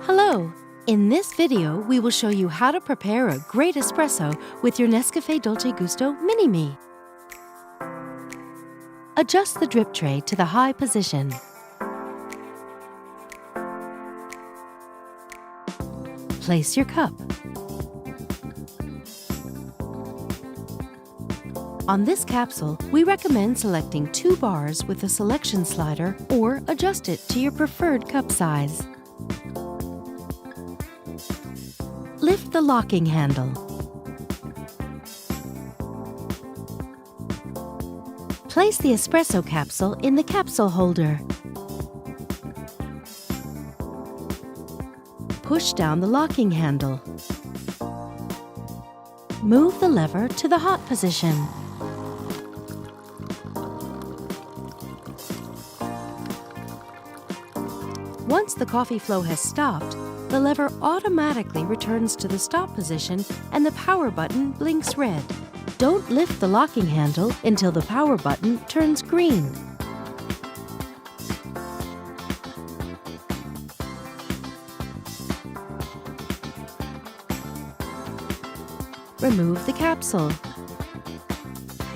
Hello! In this video, we will show you how to prepare a great espresso with your Nescafe Dolce Gusto Mini-Me. Adjust the drip tray to the high position. Place your cup. On this capsule, we recommend selecting 2 bars with the selection slider or adjust it to your preferred cup size. Lift the locking handle. Place the espresso capsule in the capsule holder. Push down the locking handle. Move the lever to the hot position. Once the coffee flow has stopped, the lever automatically returns to the stop position and the power button blinks red. Don't lift the locking handle until the power button turns green. Remove the capsule.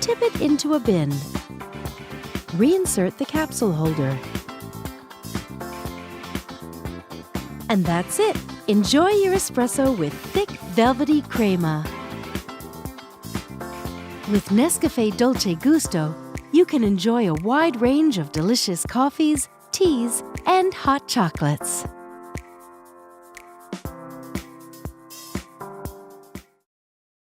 Tip it into a bin. Reinsert the capsule holder. And that's it! Enjoy your espresso with thick, velvety crema. With Nescafe Dolce Gusto, you can enjoy a wide range of delicious coffees, teas, and hot chocolates.